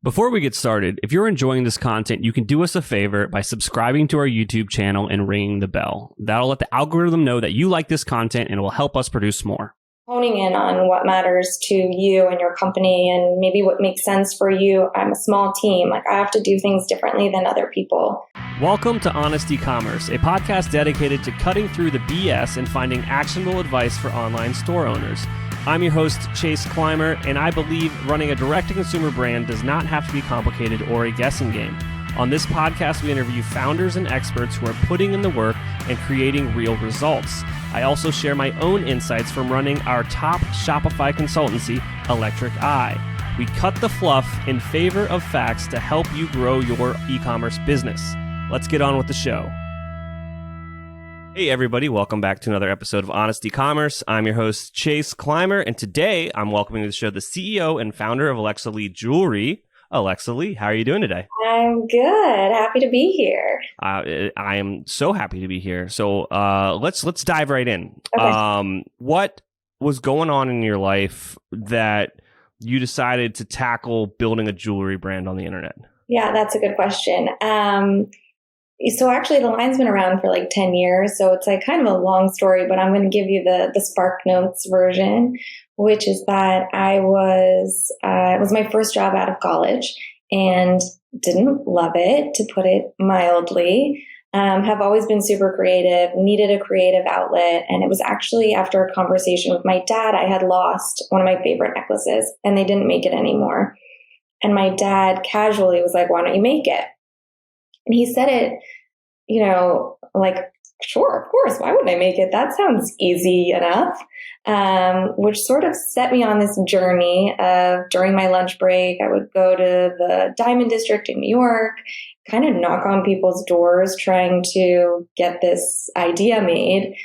Before we get started, if you're enjoying this content, you can do us a favor by subscribing to our YouTube channel and ringing the bell. That'll let the algorithm know that you like this content and it will help us produce more. Honing in on what matters to you and your company and maybe what makes sense for you. I'm a small team. I have to do things differently than other people. Welcome to Honest Ecommerce, a podcast dedicated to cutting through the BS and finding actionable advice for online store owners. I'm your host, Chase Clymer, and I believe running a direct-to-consumer brand does not have to be complicated or a guessing game. On this podcast, we interview founders and experts who are putting in the work and creating real results. I also share my own insights from running our top Shopify consultancy, Electric Eye. We cut the fluff in favor of facts to help you grow your e-commerce business. Let's get on with the show. Hey everybody, welcome back to another episode of Honest Ecommerce. I'm your host, Chase Clymer, and today I'm welcoming to the show the CEO and founder of Alexa Leigh Jewelry, Alexa Leigh. How are you doing today? I'm good. Happy to be here. I am so happy to be here. So let's dive right in. Okay. What was going on in your life that you decided to tackle building a jewelry brand on the internet? Yeah, that's a good question. So actually the line's been around for like 10 years. So it's kind of a long story, but I'm going to give you the Spark Notes version, which is that it was my first job out of college and didn't love it, to put it mildly. Have always been super creative, needed a creative outlet. And it was actually after a conversation with my dad, I had lost one of my favorite necklaces and they didn't make it anymore. And my dad casually was like, why don't you make it? And he said it, sure, of course. Why wouldn't I make it? That sounds easy enough. Which sort of set me on this journey of, during my lunch break, I would go to the Diamond District in New York, kind of knock on people's doors trying to get this idea made,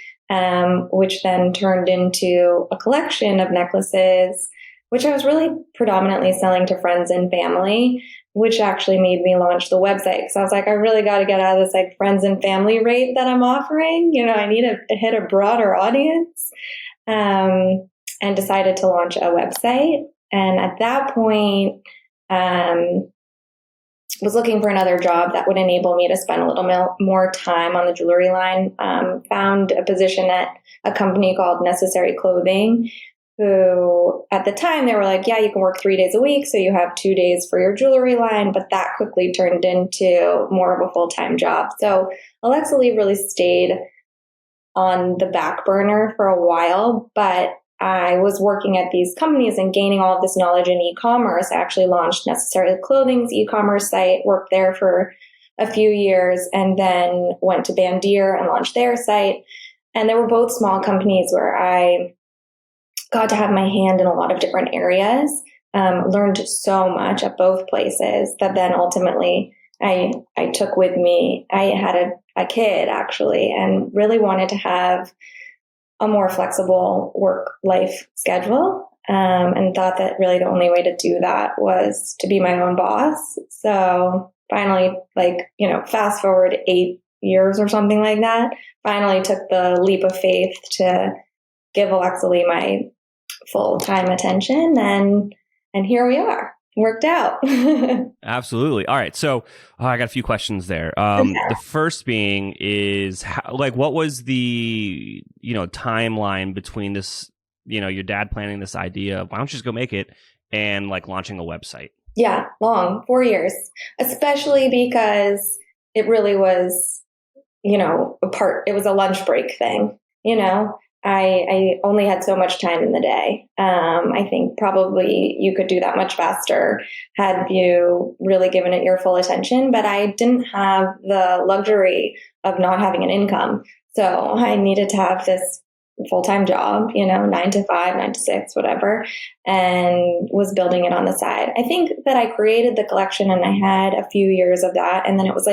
which then turned into a collection of necklaces, which I was really predominantly selling to friends and family, which actually made me launch the website. Because I was like, I really got to get out of this friends and family rate that I'm offering. I need to hit a broader audience, and decided to launch a website. And at that point, was looking for another job that would enable me to spend a little more time on the jewelry line. Found a position at a company called Necessary Clothing, who at the time they were like, yeah, you can work 3 days a week. So you have 2 days for your jewelry line, but that quickly turned into more of a full-time job. So Alexa Leigh really stayed on the back burner for a while, but I was working at these companies and gaining all of this knowledge in e-commerce. I actually launched Necessary Clothing's e-commerce site, worked there for a few years, and then went to Bandier and launched their site. And they were both small companies where I got to have my hand in a lot of different areas, learned so much at both places that then ultimately I took with me. I had a kid actually, and really wanted to have a more flexible work-life schedule, and thought that really the only way to do that was to be my own boss. So finally, fast forward 8 years or something like that, finally took the leap of faith to give Alexa Leigh my full-time attention, and here we are. Worked out. Absolutely. All right. So I got a few questions there. The first being is what was the, timeline between this, your dad planning this idea, why don't you just go make it, and launching a website? Yeah, long, 4 years, especially because it really was, it was a lunch break thing, I only had so much time in the day. I think probably you could do that much faster had you really given it your full attention, but I didn't have the luxury of not having an income. So I needed to have this full-time job, 9 to 5, 9 to 6, whatever, and was building it on the side. I think that I created the collection and I had a few years of that. And then it was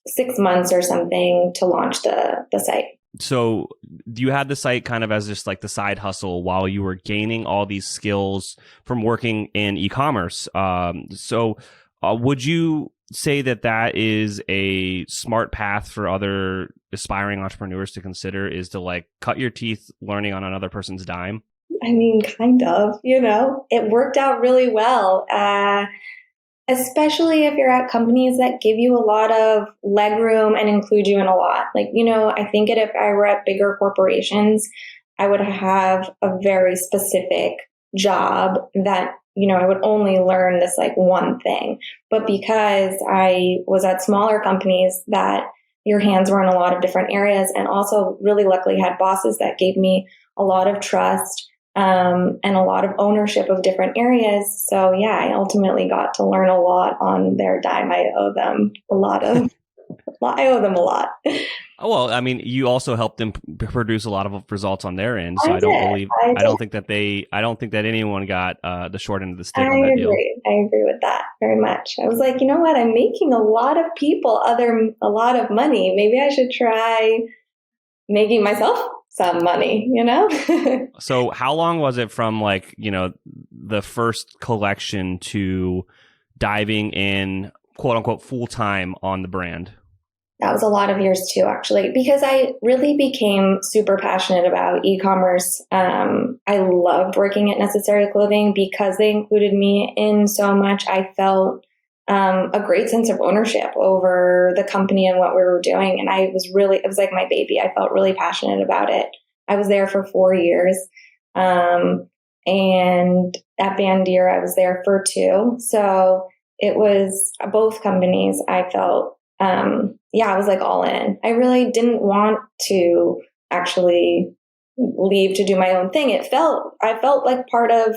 6 months or something to launch the site. So you had the site kind of as just the side hustle while you were gaining all these skills from working in e-commerce. Would you say that is a smart path for other aspiring entrepreneurs to consider, is to cut your teeth learning on another person's dime? I mean, kind of, it worked out really well. especially if you're at companies that give you a lot of leg room and include you in a lot. Like, I think if I were at bigger corporations, I would have a very specific job that, I would only learn this like one thing. But because I was at smaller companies that your hands were in a lot of different areas, and also really luckily had bosses that gave me a lot of trust and a lot of ownership of different areas. So yeah, I ultimately got to learn a lot on their dime. I owe them a lot. Well, I mean, you also helped them produce a lot of results on their end. So I don't think that anyone got the short end of the stick on that deal. I agree with that very much. I was like, you know what? I'm making a lot of people a lot of money. Maybe I should try making myself some money, So how long was it from like, the first collection to diving in, quote unquote, full time on the brand? That was a lot of years too, actually, because I really became super passionate about e-commerce. I loved working at Necessary Clothing because they included me in so much. I felt a great sense of ownership over the company and what we were doing. And it was like my baby. I felt really passionate about it. I was there for 4 years. And at Bandier, I was there for 2. So it was both companies. I felt, I was like all in. I really didn't want to actually leave to do my own thing. I felt like part of,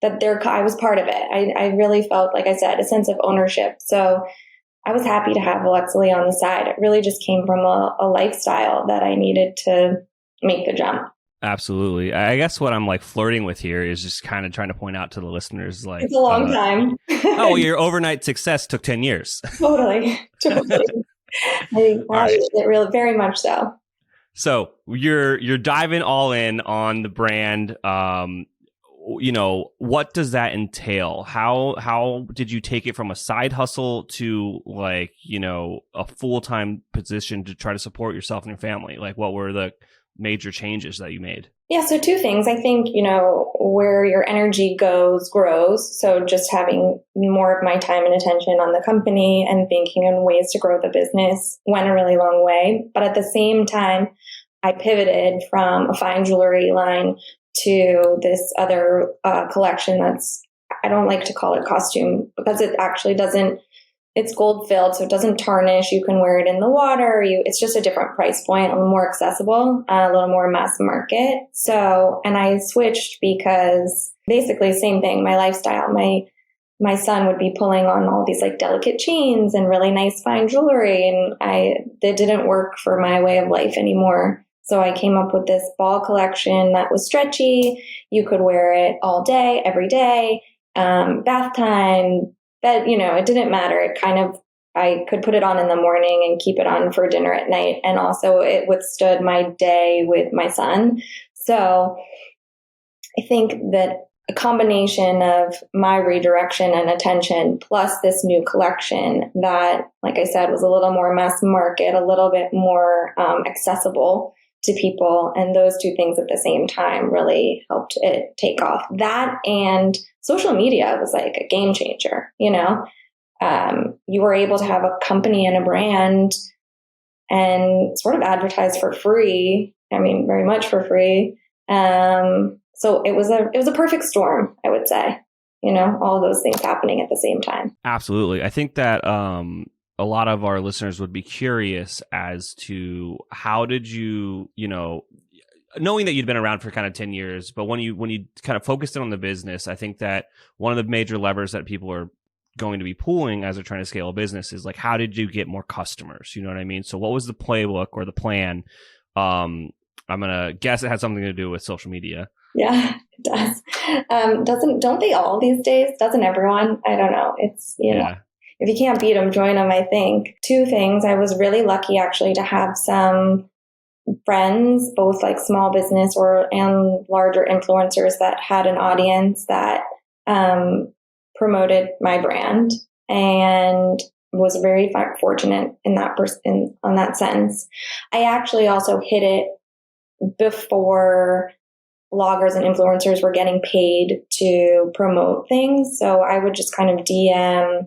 I was part of it. I really felt, like I said, a sense of ownership. So I was happy to have Alexa Leigh on the side. It really just came from a lifestyle that I needed to make the jump. Absolutely. I guess what I'm like flirting with here is just kind of trying to point out to the listeners, like, it's a long time. Your overnight success took 10 years. Totally. I think it really very much so. So you're diving all in on the brand. What does that entail? How did you take it from a side hustle to like, a full-time position to try to support yourself and your family? Like, what were the major changes that you made? Yeah, so 2 things. I think, where your energy goes, grows. So just having more of my time and attention on the company and thinking on ways to grow the business went a really long way. But at the same time, I pivoted from a fine jewelry line to this other collection I don't like to call it costume because it actually doesn't, it's gold filled, so it doesn't tarnish. You can wear it in the water. It's just a different price point, a little more accessible, a little more mass market. So, and I switched because basically same thing, my lifestyle, my son would be pulling on all these like delicate chains and really nice fine jewelry. And that didn't work for my way of life anymore. So I came up with this ball collection that was stretchy. You could wear it all day, every day, bath time. That, it didn't matter. I could put it on in the morning and keep it on for dinner at night. And also it withstood my day with my son. So I think that a combination of my redirection and attention plus this new collection that, like I said, was a little more mass market, a little bit more accessible to people. And those 2 things at the same time really helped it take off. That and social media was like a game changer, you were able to have a company and a brand and sort of advertise for free. I mean, very much for free. So it was a perfect storm, I would say, all of those things happening at the same time. Absolutely. I think that, a lot of our listeners would be curious as to how did you, knowing that you'd been around for kind of 10 years, but when you kind of focused in on the business, I think that one of the major levers that people are going to be pulling as they're trying to scale a business is like, how did you get more customers? You know what I mean? So what was the playbook or the plan? I'm going to guess it had something to do with social media. Yeah, it does. Don't they all these days? Doesn't everyone? I don't know. It's, know, if you can't beat them, join them, I think. 2 things. I was really lucky actually to have some friends, both like small business and larger influencers that had an audience that promoted my brand, and was very fortunate in that on that sense. I actually also hit it before bloggers and influencers were getting paid to promote things. So I would just kind of DM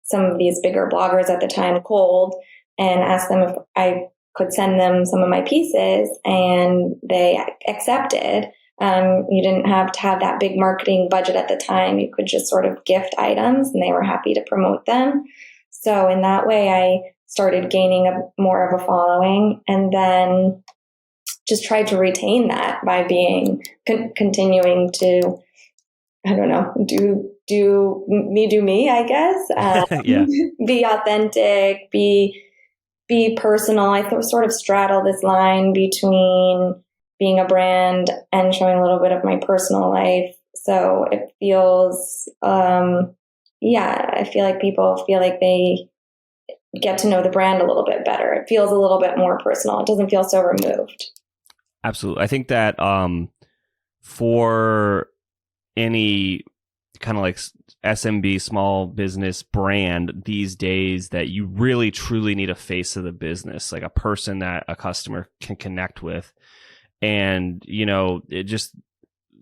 some of these bigger bloggers at the time cold and ask them if I could send them some of my pieces, and they accepted. You didn't have to have that big marketing budget at the time. You could just sort of gift items and they were happy to promote them. So in that way, I started gaining more of a following, and then just tried to retain that by being continuing to, I don't know, do me, I guess. Yeah. Be authentic, be personal. I sort of straddle this line between being a brand and showing a little bit of my personal life. So it feels, I feel like people feel like they get to know the brand a little bit better. It feels a little bit more personal. It doesn't feel so removed. Absolutely. I think that for any kind of like SMB, small business brand these days, that you really truly need a face of the business, like a person that a customer can connect with. And, it just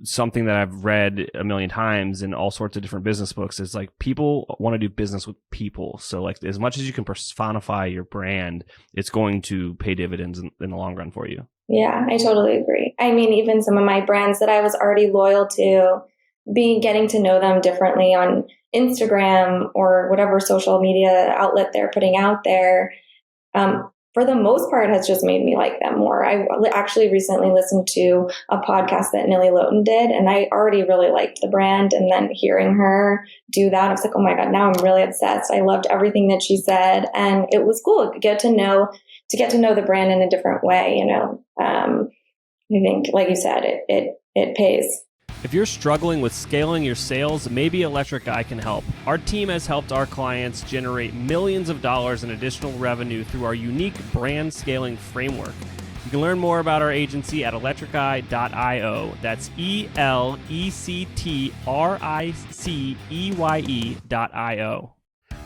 something that I've read a million times in all sorts of different business books is like people want to do business with people. So like as much as you can personify your brand, it's going to pay dividends in the long run for you. Yeah, I totally agree. I mean, even some of my brands that I was already loyal to, getting to know them differently on Instagram or whatever social media outlet they're putting out there, for the most part has just made me like them more. I actually recently listened to a podcast that Nilly Lotan did, and I already really liked the brand. And then hearing her do that, I was like, oh my God, now I'm really obsessed. I loved everything that she said. And it was cool to get to know the brand in a different way. I think, like you said, it pays. If you're struggling with scaling your sales, maybe Electric Eye can help. Our team has helped our clients generate millions of dollars in additional revenue through our unique brand scaling framework. You can learn more about our agency at electriceye.io. That's electriceye.io.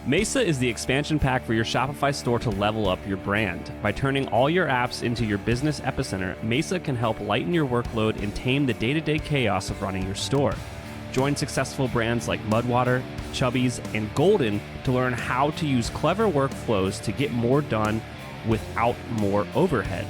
Mesa is the expansion pack for your Shopify store to level up your brand. By turning all your apps into your business epicenter, Mesa can help lighten your workload and tame the day-to-day chaos of running your store. Join successful brands like Mudwater, Chubbies, and Golden to learn how to use clever workflows to get more done without more overhead.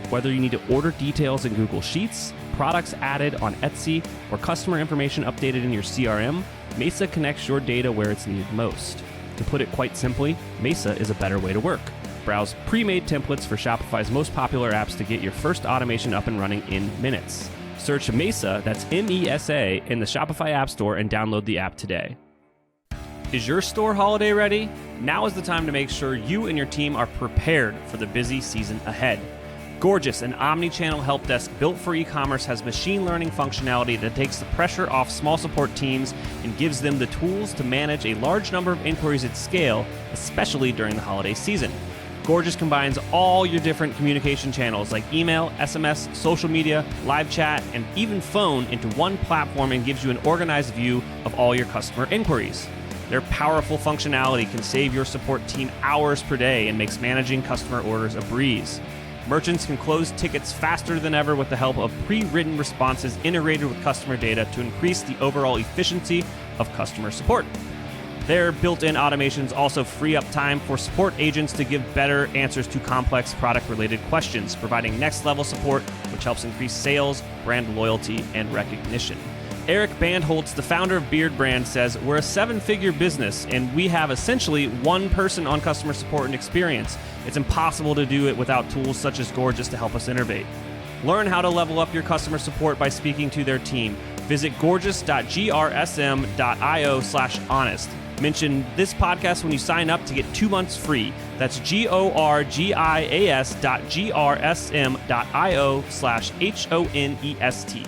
Whether you need to order details in Google Sheets, products added on Etsy, or customer information updated in your CRM, Mesa connects your data where it's needed most. To put it quite simply, Mesa is a better way to work. Browse pre-made templates for Shopify's most popular apps to get your first automation up and running in minutes. Search Mesa, that's MESA, in the Shopify App Store and download the app today. Is your store holiday ready? Now is the time to make sure you and your team are prepared for the busy season ahead. Gorgias, an omni-channel help desk built for e-commerce, has machine learning functionality that takes the pressure off small support teams and gives them the tools to manage a large number of inquiries at scale, especially during the holiday season. Gorgias combines all your different communication channels like email, SMS, social media, live chat, and even phone into one platform and gives you an organized view of all your customer inquiries. Their powerful functionality can save your support team hours per day and makes managing customer orders a breeze. Merchants can close tickets faster than ever with the help of pre-written responses integrated with customer data to increase the overall efficiency of customer support. Their built-in automations also free up time for support agents to give better answers to complex product-related questions, providing next-level support, which helps increase sales, brand loyalty, and recognition. Eric Bandholtz, the founder of Beard Brand, says, "We're a seven-figure business, and we have essentially one person on customer support and experience. It's impossible to do it without tools such as Gorgias to help us innovate." Learn how to level up your customer support by speaking to their team. Visit gorgias.grsm.io/honest. Mention this podcast when you sign up to get 2 months free. That's gorgias.grsm.io/honest.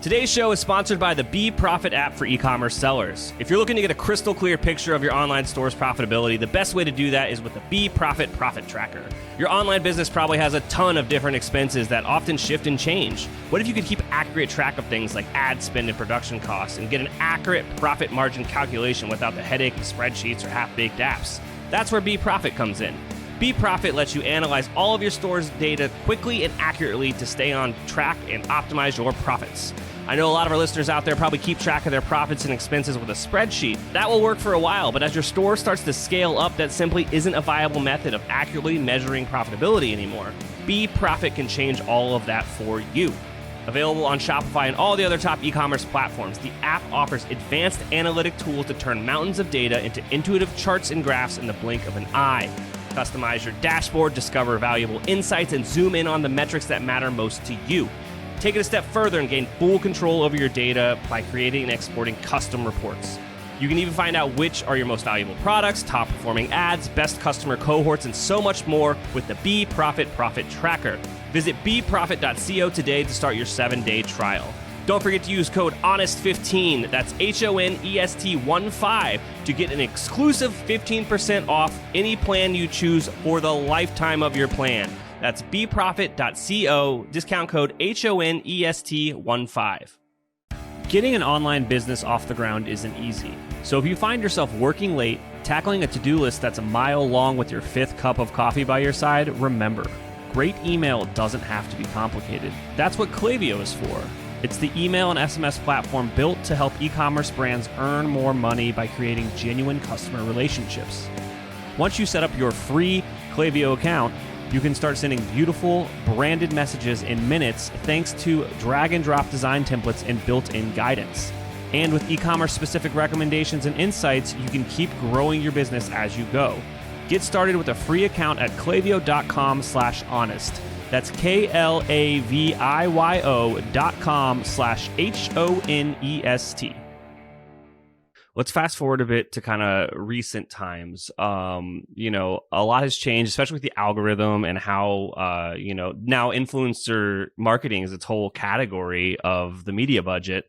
Today's show is sponsored by the BeProfit app for e-commerce sellers. If you're looking to get a crystal clear picture of your online store's profitability, the best way to do that is with the BeProfit Profit Tracker. Your online business probably has a ton of different expenses that often shift and change. What if you could keep accurate track of things like ad spend and production costs and get an accurate profit margin calculation without the headache of spreadsheets or half-baked apps? That's where BeProfit comes in. BeProfit lets you analyze all of your store's data quickly and accurately to stay on track and optimize your profits. I know a lot of our listeners out there probably keep track of their profits and expenses with a spreadsheet. That will work for a while, but as your store starts to scale up, that simply isn't a viable method of accurately measuring profitability anymore. BeProfit can change all of that for you. Available on Shopify and all the other top e-commerce platforms, the app offers advanced analytic tools to turn mountains of data into intuitive charts and graphs in the blink of an eye. Customize your dashboard, discover valuable insights, and zoom in on the metrics that matter most to you. Take it a step further and gain full control over your data by creating and exporting custom reports. You can even find out which are your most valuable products, top performing ads, best customer cohorts, and so much more with the BeProfit Profit Tracker. Visit BeProfit.co today to start your 7-day trial. Don't forget to use code HONEST15, that's HONEST15, to get an exclusive 15% off any plan you choose for the lifetime of your plan. That's BeProfit.co, discount code HONEST15. Getting an online business off the ground isn't easy. So if you find yourself working late, tackling a to-do list that's a mile long with your 5th cup of coffee by your side, remember, great email doesn't have to be complicated. That's what Klaviyo is for. It's the email and SMS platform built to help e-commerce brands earn more money by creating genuine customer relationships. Once you set up your free Klaviyo account, you can start sending beautiful, branded messages in minutes thanks to drag-and-drop design templates and built-in guidance. And with e-commerce specific recommendations and insights, you can keep growing your business as you go. Get started with a free account at klaviyo.com/honest. That's KLAVIYO.com/HONEST. Let's fast forward a bit to kind of recent times. A lot has changed, especially with the algorithm and how, now influencer marketing is its whole category of the media budget.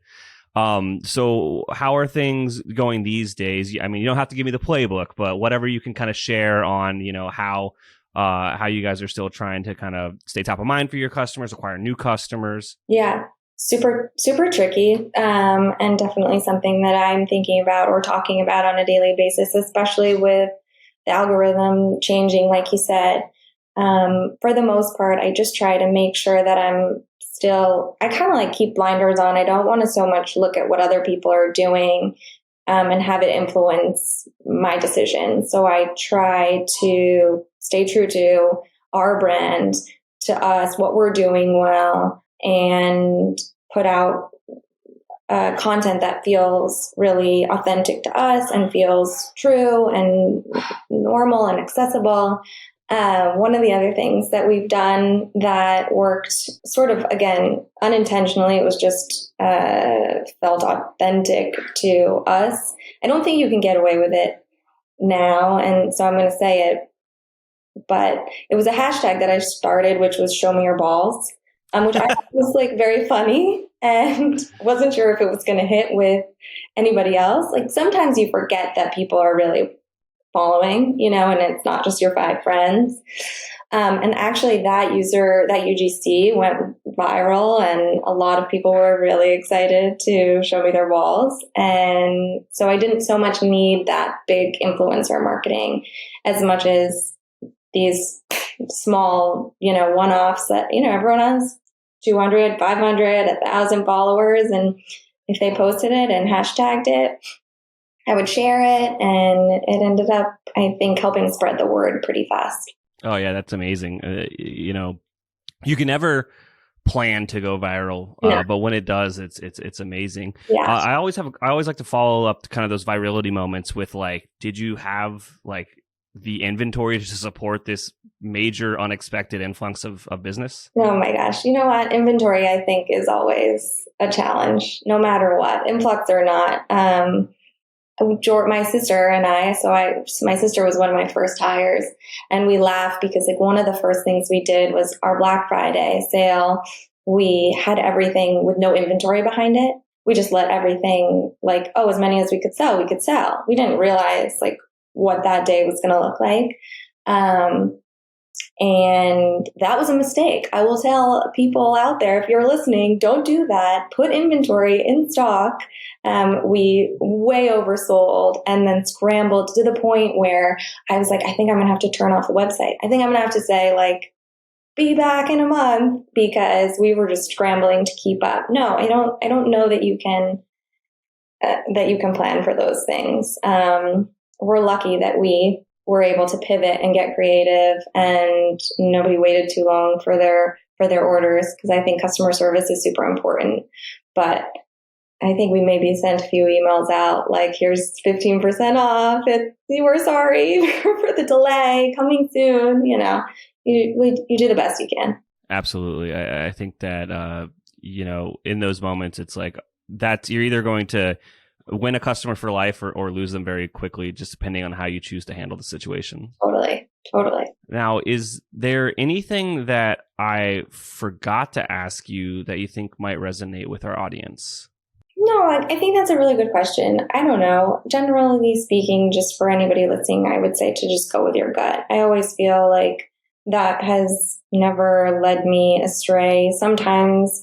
So how are things going these days? I mean, you don't have to give me the playbook, but whatever you can kind of share on, how you guys are still trying to kind of stay top of mind for your customers, acquire new customers. Yeah. Super, super tricky, and definitely something that I'm thinking about or talking about on a daily basis, especially with the algorithm changing, like you said. For the most part, I just try to make sure that I kind of like keep blinders on. I don't want to so much look at what other people are doing and have it influence my decisions. So I try to stay true to our brand, to us, what we're doing well, and put out content that feels really authentic to us and feels true and normal and accessible. One of the other things that we've done that worked sort of, again, unintentionally, it was just felt authentic to us. I don't think you can get away with it now, and so I'm going to say it, but it was a hashtag that I started, which was "Show Me Your Balls." Which I thought was like very funny and wasn't sure if it was going to hit with anybody else. Like sometimes you forget that people are really following, and it's not just your 5 friends. And actually that UGC went viral and a lot of people were really excited to show me their balls. And so I didn't so much need that big influencer marketing as much as these small, one-offs that, everyone has 200, 500, 1,000 followers. And if they posted it and hashtagged it, I would share it. And it ended up, I think, helping spread the word pretty fast. Oh, yeah, that's amazing. You can never plan to go viral, but when it does, it's amazing. Yeah. I always like to follow up to kind of those virality moments with like, did you have like the inventory to support this major unexpected influx of business? Oh my gosh. You know what? Inventory, I think, is always a challenge, no matter what, influx or not. My sister and my sister was one of my first hires, and we laughed because like one of the first things we did was our Black Friday sale. We had everything with no inventory behind it. We just let everything like, as many as we could sell, we could sell. We didn't realize like what that day was going to look like. And that was a mistake. I will tell people out there, if you're listening, don't do that. Put inventory in stock. We way oversold and then scrambled to the point where I was like, I think I'm going to have to turn off the website. I think I'm going to have to say like, be back in a month, because we were just scrambling to keep up. No, I don't know that you can plan for those things. We're lucky that we were able to pivot and get creative, and nobody waited too long for their orders, because I think customer service is super important. But I think we maybe sent a few emails out like, here's 15% off. We're sorry for the delay, coming soon. You do the best you can. Absolutely. I think that, in those moments, it's like you're either going to win a customer for life or lose them very quickly, just depending on how you choose to handle the situation. Totally. Now, is there anything that I forgot to ask you that you think might resonate with our audience? No, I think that's a really good question. I don't know. Generally speaking, just for anybody listening, I would say to just go with your gut. I always feel like that has never led me astray. Sometimes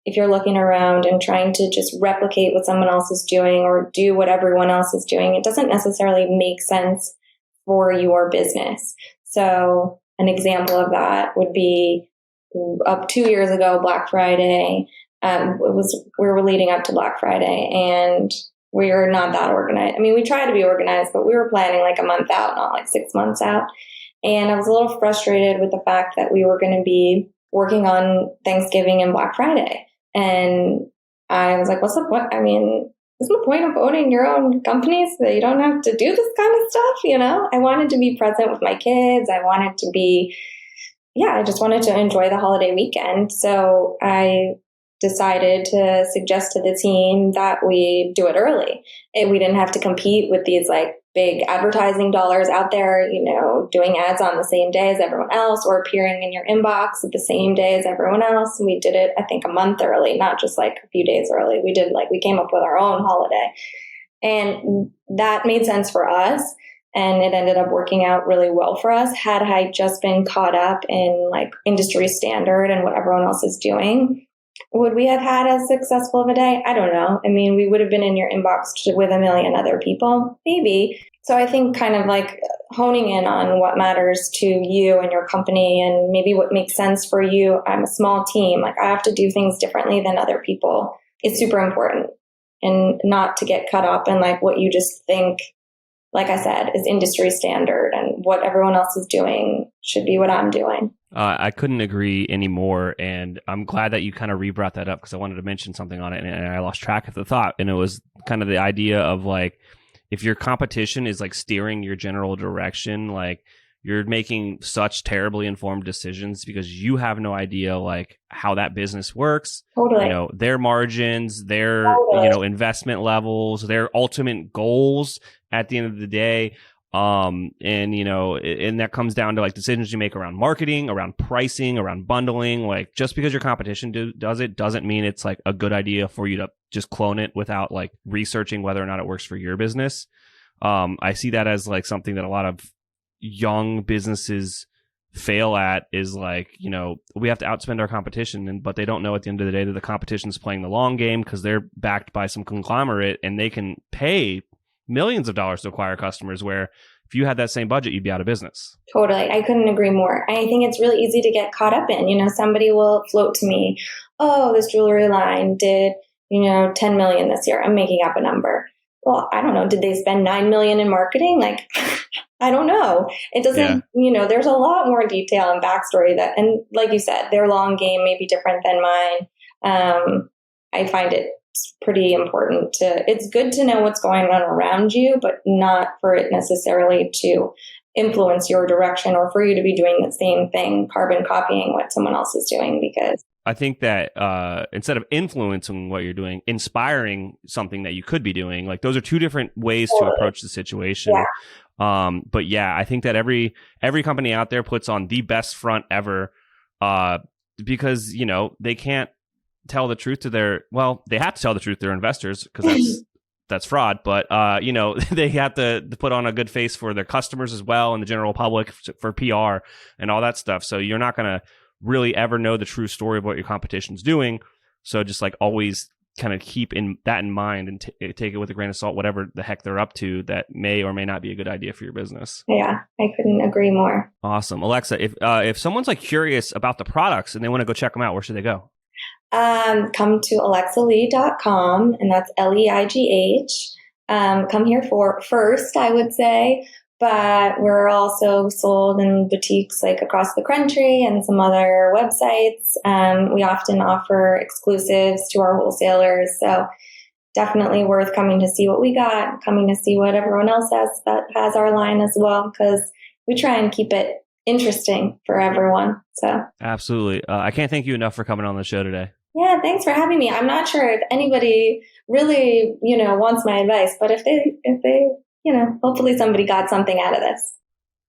if you're looking around and trying to just replicate what someone else is doing or do what everyone else is doing, it doesn't necessarily make sense for your business. So an example of that would be up 2 years ago, Black Friday. We were leading up to Black Friday, and we were not that organized. I mean, we tried to be organized, but we were planning like a month out, not like 6 months out. And I was a little frustrated with the fact that we were going to be working on Thanksgiving and Black Friday. And I was like, what's the point? I mean, isn't the point of owning your own company so that you don't have to do this kind of stuff? I wanted to be present with my kids. I just wanted to enjoy the holiday weekend. So I decided to suggest to the team that we do it early. And we didn't have to compete with these like big advertising dollars out there, doing ads on the same day as everyone else or appearing in your inbox at the same day as everyone else. We did it, I think, a month early, not just like a few days early. We came up with our own holiday, and that made sense for us. And it ended up working out really well for us. Had I just been caught up in like industry standard and what everyone else is doing, would we have had as successful of a day? I don't know. I mean, we would have been in your inbox with a million other people, maybe. So I think kind of like honing in on what matters to you and your company and maybe what makes sense for you. I'm a small team. Like I have to do things differently than other people. It's super important, and not to get caught up in like what you just think, like I said, is industry standard, and what everyone else is doing should be what I'm doing. I couldn't agree anymore, and I'm glad that you kind of re-brought that up, because I wanted to mention something on it, and I lost track of the thought. And it was kind of the idea of like, if your competition is like steering your general direction, like you're making such terribly informed decisions because you have no idea like how that business works. Totally. Their margins, their investment levels, their ultimate goals at the end of the day. And that comes down to like decisions you make around marketing, around pricing, around bundling. Like just because your competition does it doesn't mean it's like a good idea for you to just clone it without like researching whether or not it works for your business. I see that as like something that a lot of young businesses fail at, is like, we have to outspend our competition, but they don't know at the end of the day that the competition is playing the long game, because they're backed by some conglomerate and they can pay millions of dollars to acquire customers, where if you had that same budget, you'd be out of business. Totally. I couldn't agree more. I think it's really easy to get caught up in, somebody will float to me, oh, this jewelry line did, 10 million this year. I'm making up a number. Well, I don't know. Did they spend 9 million in marketing? Like, I don't know. It doesn't, there's a lot more detail and backstory and like you said, their long game may be different than mine. I find it pretty important it's good to know what's going on around you, but not for it necessarily to influence your direction or for you to be doing the same thing, carbon copying what someone else is doing. Because I think that instead of influencing what you're doing, inspiring something that you could be doing, like those are two different ways to approach the situation. Yeah. But yeah, I think that every company out there puts on the best front ever, because they can't tell the truth to they have to tell the truth to their investors, because that's fraud, but they have to put on a good face for their customers as well and the general public for PR and all that stuff. So you're not going to really ever know the true story of what your competition's doing. So just like always kind of keep that in mind and take it with a grain of salt, whatever the heck they're up to that may or may not be a good idea for your business. Yeah, I couldn't agree more. Awesome. Alexa, if someone's like curious about the products and they want to go check them out, where should they go? Come to alexaleigh.com, and that's Leigh. Come here first, I would say, but we're also sold in boutiques like across the country and some other websites. We often offer exclusives to our wholesalers, so definitely worth coming to see what we got, coming to see what everyone else has that has our line as well, because we try and keep it interesting for everyone. So absolutely. I can't thank you enough for coming on the show today. Yeah, thanks for having me. I'm not sure if anybody really, wants my advice, but if they, hopefully somebody got something out of this.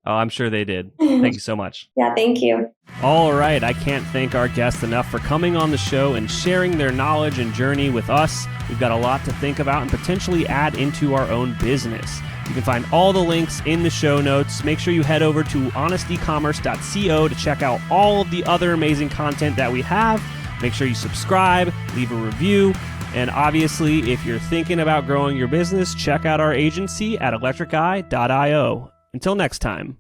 Oh, I'm sure they did. Thank you so much. Yeah, thank you. All right. I can't thank our guests enough for coming on the show and sharing their knowledge and journey with us. We've got a lot to think about and potentially add into our own business. You can find all the links in the show notes. Make sure you head over to honestecommerce.co to check out all of the other amazing content that we have. Make sure you subscribe, leave a review, and obviously, if you're thinking about growing your business, check out our agency at electriceye.io. Until next time.